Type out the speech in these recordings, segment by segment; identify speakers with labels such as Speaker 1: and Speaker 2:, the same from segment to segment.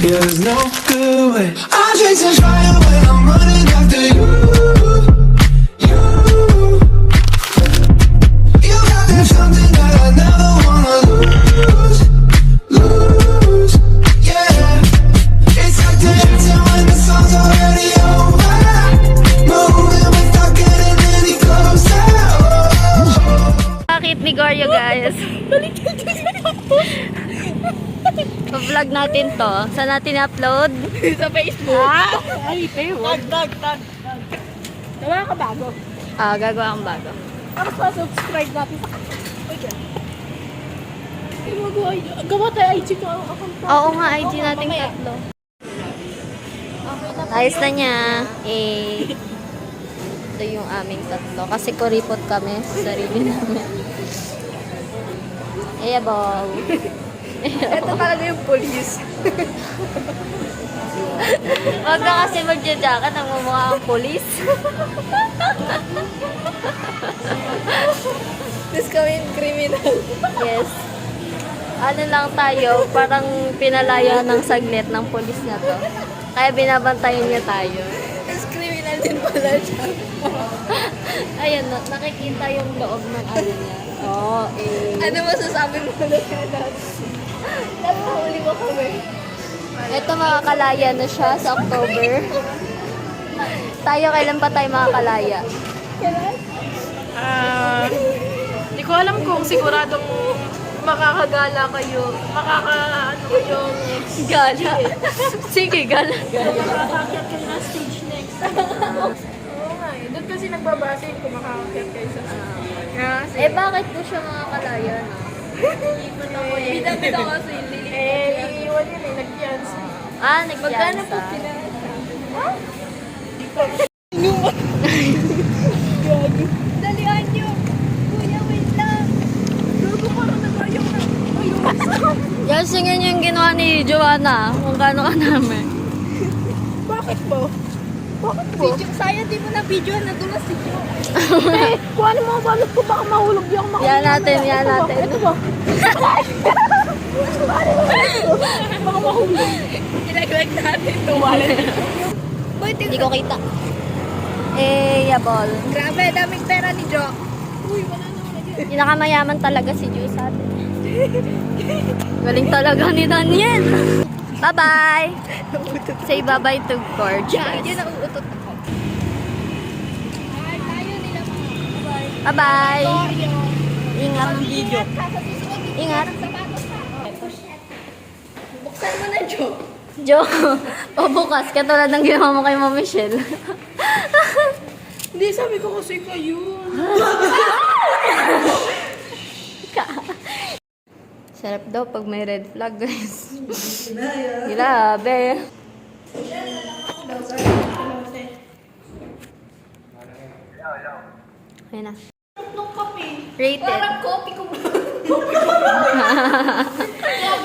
Speaker 1: Yeah, there's no good way. I'm chasing fire when I'm running after you. You, you got that something that I never wanna lose, lose. Yeah, it's like dancing when the song's already over. Moving without getting any closer.
Speaker 2: Bakit ni Goryo, guys? Pa-vlog natin to. Saan natin upload?
Speaker 3: Sa Facebook.
Speaker 2: Ay, Facebook.
Speaker 3: Tag. Gawa ka bago.
Speaker 2: Gagawa ang bago.
Speaker 3: Tapos pa-subscribe natin sa gawa tayo IG ko.
Speaker 2: Oo nga, IG nating tatlo. Ayos na niya. Ito yung aming tatlo. Kasi kuripot kami sa sarili namin. Eyabong.
Speaker 3: Ito talaga yung police.
Speaker 2: Huwag ka kasi magja-jacket ang mumukha ang polis.
Speaker 3: Tapos kami yung criminal.
Speaker 2: Yes. Ano lang tayo, parang pinalaya ng saglit ng polis na to. Kaya binabantayan niya tayo.
Speaker 3: Tapos criminal din pala siya.
Speaker 2: Ayun, nakikita yung loob ng ano niya. Oo,
Speaker 3: Ano masasabi mo na siya? Napahuli mo kami.
Speaker 2: Ito makakalaya na siya sa October. Tayo, kailan pa tayo makakalaya?
Speaker 3: Hindi ko alam kung siguradong makakagala kayo. Ano kayo next.
Speaker 2: Gala. Sige, gala.
Speaker 3: Makakakyat kayo na stage next. Oo nga eh. Doon kasi nagbabase kung makakakyat kayo sa stage.
Speaker 2: Bakit po siya makakalaya, no?
Speaker 3: Bida-bida kasi iiwan yun eh. Nag-fiancé. Magkano po
Speaker 2: Nagpiyansa.
Speaker 3: Dalihan nyo! Kuya, wait lang! Gago parang nagayang na.
Speaker 2: Kasi nga yung ginawa ni Joanna. Kung gaano ka namin.
Speaker 3: Bakit po? Bakit po? Sayang di mo na video na dulas si Jo. Kung ano mga balot ko baka mahulog yung mga
Speaker 2: Yan natin.
Speaker 3: Ito ba? Baka mahulog. Ilaglag natin ito.
Speaker 2: Hindi ko kita. Yabol.
Speaker 3: Grabe, daming pera ni Jo. Uy, wala naman na dyan.
Speaker 2: Pinakamayaman talaga si Joy sa atin. Galing talaga ni Daniel. Bye-bye! Say bye-bye to Gorge.
Speaker 3: Yan ang uutot ako. Ay, tayo nila mga.
Speaker 2: Bye-bye! Ingat.
Speaker 3: Video.
Speaker 2: Ingat.
Speaker 3: Buksan mo na, Jo.
Speaker 2: Jo, pabukas. Katulad ng ginawa mo kay Mama Michelle.
Speaker 3: Hindi, sabi ko kasi kayo.
Speaker 2: Sarap daw pag may red flag, guys. Grabe. Ayan na.
Speaker 3: Nung kape.
Speaker 2: Rated.
Speaker 3: Parang coffee ko brown. Coffee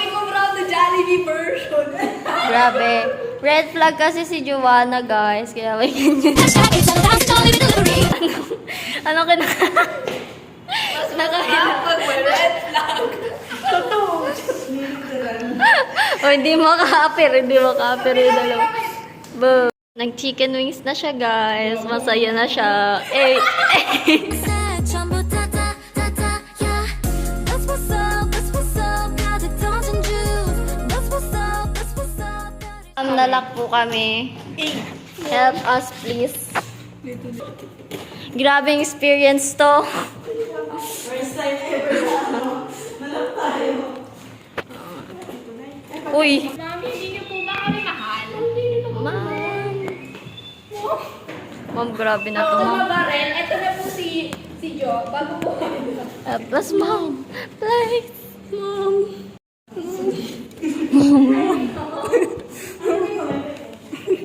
Speaker 3: ko brown na Jollibee version.
Speaker 2: Grabe. Red flag kasi si Joanna, guys. Kaya may ganyan. Ano
Speaker 3: Pag may red flag. Totoo.
Speaker 2: O, hindi maka-appear yung dalawa. Boom. Nag-chicken wings na siya, guys. Masaya na siya. Nalak po kami. Help us, please. Grabing experience to.
Speaker 3: First time ever. Malak tayo.
Speaker 2: Uy.
Speaker 3: Mami, hindi niyo po ba kami mahal?
Speaker 2: Ma'am, grabe na to,
Speaker 3: Ako
Speaker 2: ma'am.
Speaker 3: mabarel. Ito na po si Jo. Bago po kami.
Speaker 2: Plus, ma'am. Please. Ma'am.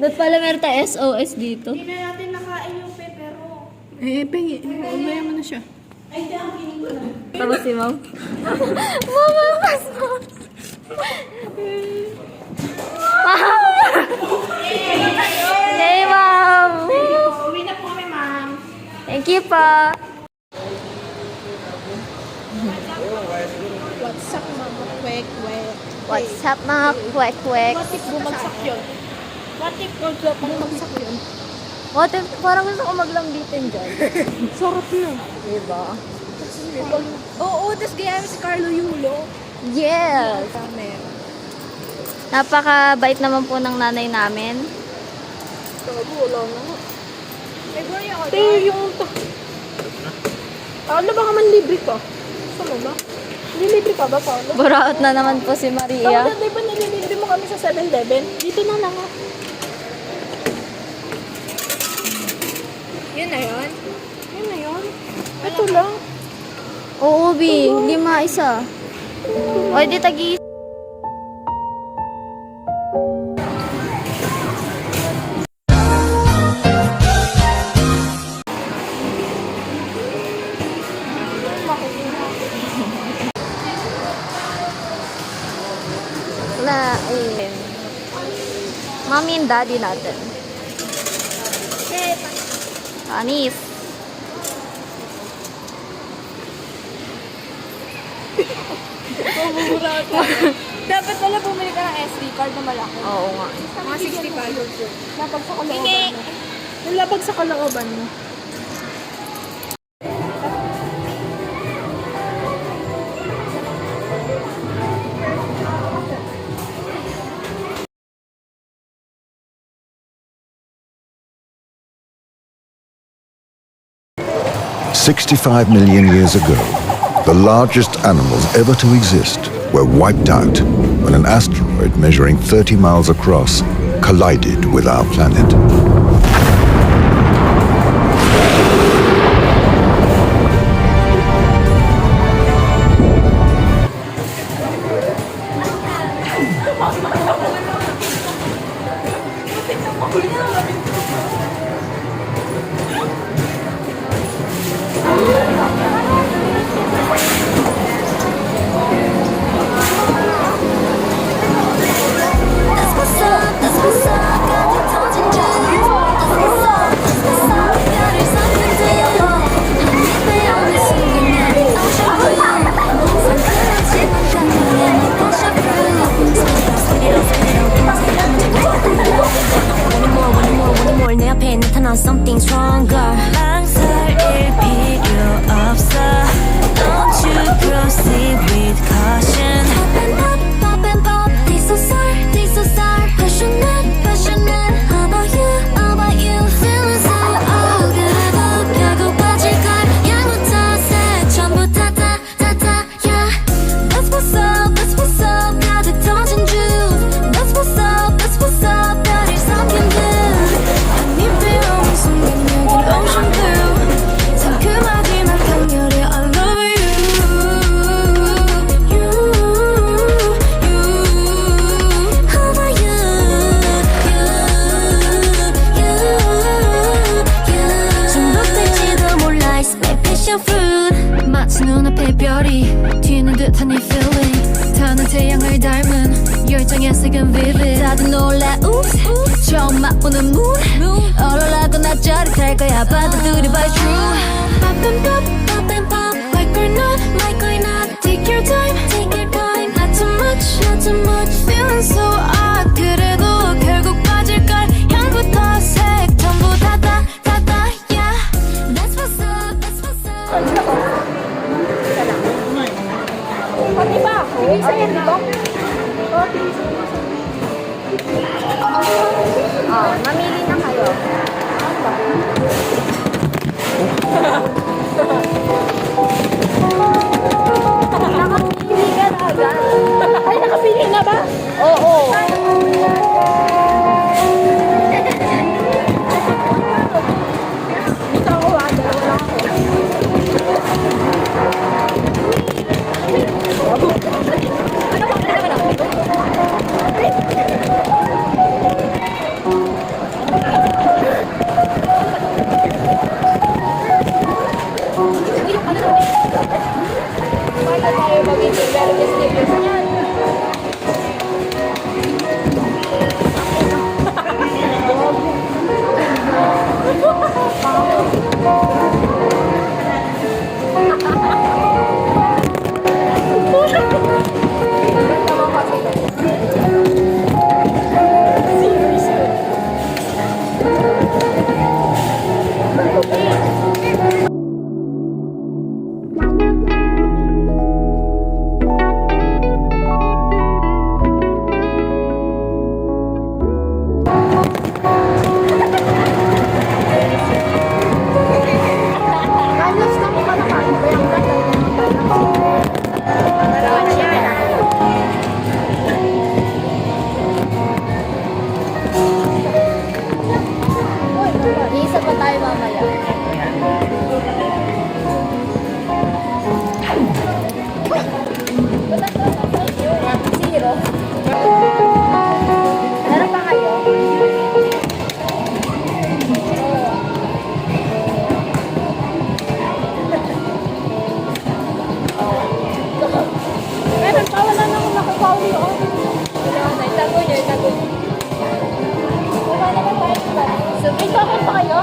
Speaker 2: Ba't pala meron tayo SOS dito?
Speaker 3: Hindi na natin nakain yung pepero.
Speaker 4: Pengi. Umaya mo na siya.
Speaker 3: Ay, di ang kinig ko na.
Speaker 2: Tapos si ma'am. Mama, mas ma'am. Yay, ma'am.
Speaker 3: Uwi na po kami, ma'am.
Speaker 2: Thank you pa.
Speaker 3: What's up, mama? Kwek, kwek.
Speaker 2: What's up mga kwek-kwek?
Speaker 3: What if bumagsak yun? What if bumagsak yun?
Speaker 2: What if parang gusto ko maglambitin dyan?
Speaker 3: Sarap na.
Speaker 2: Diba?
Speaker 3: Oo, tapos gaya si Carlo Yulo.
Speaker 2: Yes! Napakabait naman po ng nanay namin.
Speaker 3: Wala na nga. Tayo yung... Paolo, baka man libre ka. Saan ba? Nilibre ka ba, Paolo?
Speaker 2: Buraot na naman po si Maria.
Speaker 3: Paolo, di ba nililibre mo kami sa 7-Eleven? Dito na lang ah. Yun na yun? Yun na yun? Ito lang.
Speaker 2: Oo, Bi. 5 isa. O, di tagi. Wala, eh. Mami and daddy natin. Anis.
Speaker 3: Dapat pala bumili ka ng SD card na malaki.
Speaker 2: Oo nga.
Speaker 3: Mga 65. Lapag sa kalooban mo. Yung lapag sa kalooban mo.
Speaker 5: "65 million years ago, the largest animals ever to exist were wiped out when an asteroid measuring 30 miles across collided with our planet.
Speaker 6: 내 앞에 나타난 something stronger 망설일 필요 없어 Don't you proceed with caution Pop and pop, diesel passionate, passionate How about you, feeling so old 그래도 결국 빠질걸 양부터 색 전부 다 yeah That's what's up 가득 터진 juice That's what's up 별이 삼킨 blue ocean blue 상큼하지만 강렬해 I love you How about you 중독될지도 몰라 It's my passion fruit 마치 눈앞에 별이 튀는 듯한 이 feeling 타는 태양을 닮은 열정의 색은 vivid 다들 놀라 oops 처음 맛보는 moon 얼얼하고 나 짜릿할 거야 받아들여 by true Pop and pop like or not Take your time Not too much Feeling so odd 그래도 결국 빠질걸 향부터 색 전부 다 yeah That's what's up
Speaker 3: Pati ba ako? Sa'yo, di ba?
Speaker 2: Oh, mamili na kayo.
Speaker 3: Nakapili ka na agad. Ay, nakapili na ba?
Speaker 2: Oo.
Speaker 3: Dito ako dalawa lang ako. Paano tayo magiging very mysterious niyan?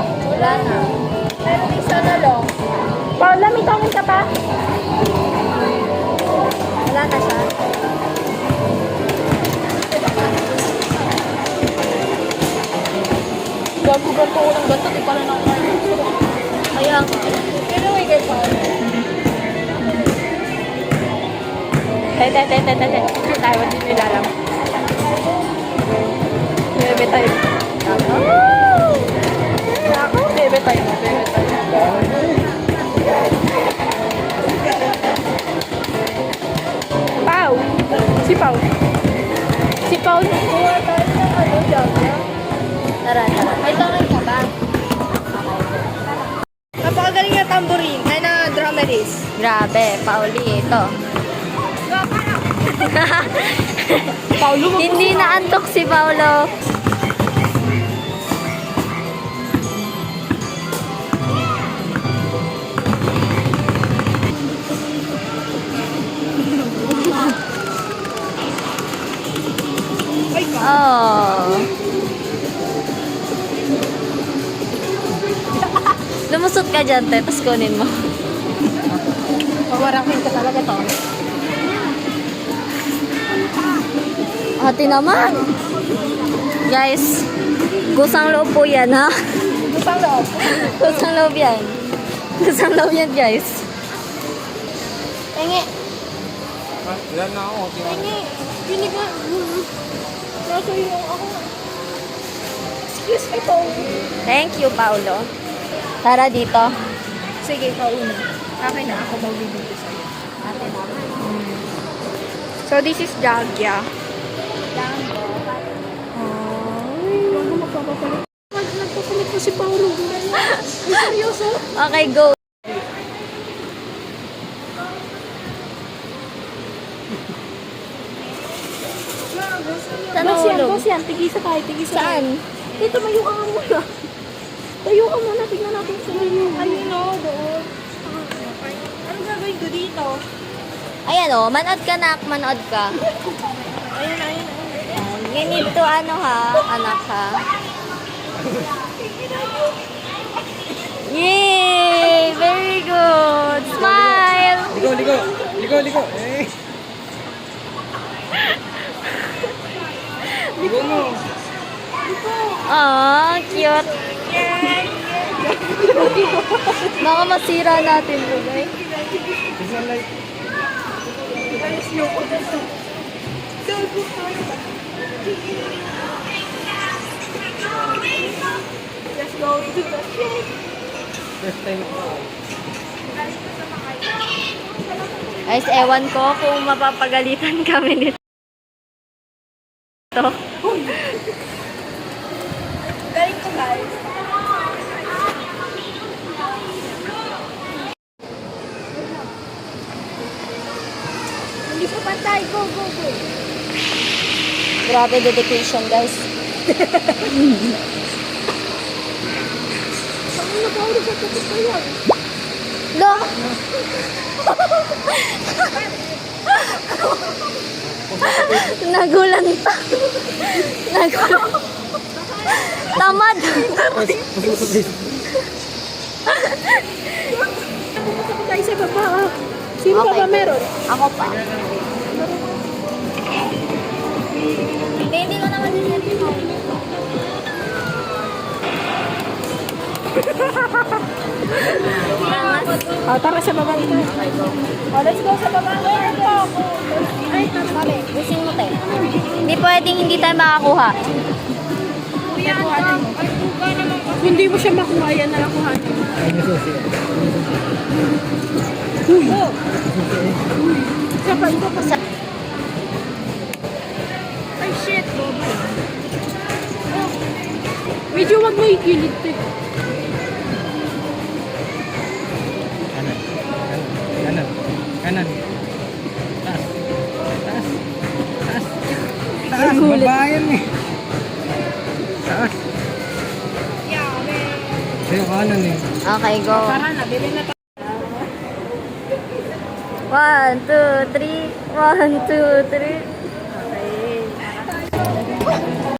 Speaker 2: Wala na.
Speaker 3: Meron isa na lang. Paula, may tawin ka pa?
Speaker 2: Wala na siya.
Speaker 3: Gago-gago ko ng ganto. Di pala nakakain.
Speaker 2: Kaya,
Speaker 3: Pero may ganto. Tay. Tayo, hindi nila alam. Bebe tayo. Ako? Bebe tayo. Pau. Si Pau. Si Pau. Kuha tayo ng ano dyan.
Speaker 2: tara. May tawin ka ba?
Speaker 3: Napakagaling na tambourine. Ay na drummerist.
Speaker 2: Grabe, Pauli, ito.
Speaker 3: Paulo mo.
Speaker 2: Hindi na antok si Paulo. Oh. Lumusot ka dyan, te. Tapos kunin mo.
Speaker 3: Pawarakin ka talaga to.
Speaker 2: Ate naman. Guys, kusang loob po yan, ha?
Speaker 3: Kusang loob.
Speaker 2: Kusang loob yan. Kusang loob yan, guys. Tingi.
Speaker 3: Hindi. Hindi ka. Nasa yung ako. Excuse me po.
Speaker 2: Thank you, Paulo. Tara dito.
Speaker 3: Sige, pauna. Akin na ako magbibigay sa'yo.
Speaker 2: Ate naman.
Speaker 3: So, this is Jagya. Bago magpapapalit. Nagpapalit ko si Paulo. Seryoso?
Speaker 2: Okay, go. Saan nahulog?
Speaker 3: Boss yan. Tigisa tayo.
Speaker 2: Saan?
Speaker 3: Dito, mayo ka nga muna. Tayo ka muna. Tignan natin sa mayo. Ayun o, doon. Ano gagawin ko dito?
Speaker 2: Ayan o, manood ka na, manood ka.
Speaker 3: Ayun.
Speaker 2: You need to ano ha, anak ha. Yay! Very good! Smile!
Speaker 7: Ligo. Ligo mo.
Speaker 2: Aw, cute. Baka masira natin to, guys.
Speaker 7: Isa like.
Speaker 3: Let's go to the cake.
Speaker 7: First time ko.
Speaker 2: Guys, ewan ko kung mapapagalitan kami nito.
Speaker 3: Galing ko, guys. Hindi ko pantay. Go.
Speaker 2: Grabe dedication, guys.
Speaker 3: Saan na ba ulit sa tapos ko yan?
Speaker 2: Lo! Nagulanta. Tamad.
Speaker 3: Tayo sa baba. Sino
Speaker 2: Okay,
Speaker 3: pa ba
Speaker 2: go.
Speaker 3: meron?
Speaker 2: Ako pa. Hindi ko naman din yan.
Speaker 3: Tara sa baba dito. Let's go sa baba. Ay, tama.
Speaker 2: Busin mo, te. Hindi pwedeng hindi tayo makakuha.
Speaker 3: Hindi mo siya makuha. Yan na lang kuhanin. Isa pa. Ay, shit. Medyo wag mo ikilit.
Speaker 7: Kanan. Taas, babayan eh. Taas. Sa'yo kanan eh.
Speaker 2: Okay, go.
Speaker 3: Tara na, bili na tayo.
Speaker 2: 1, 2, 3. 1, 2, 3.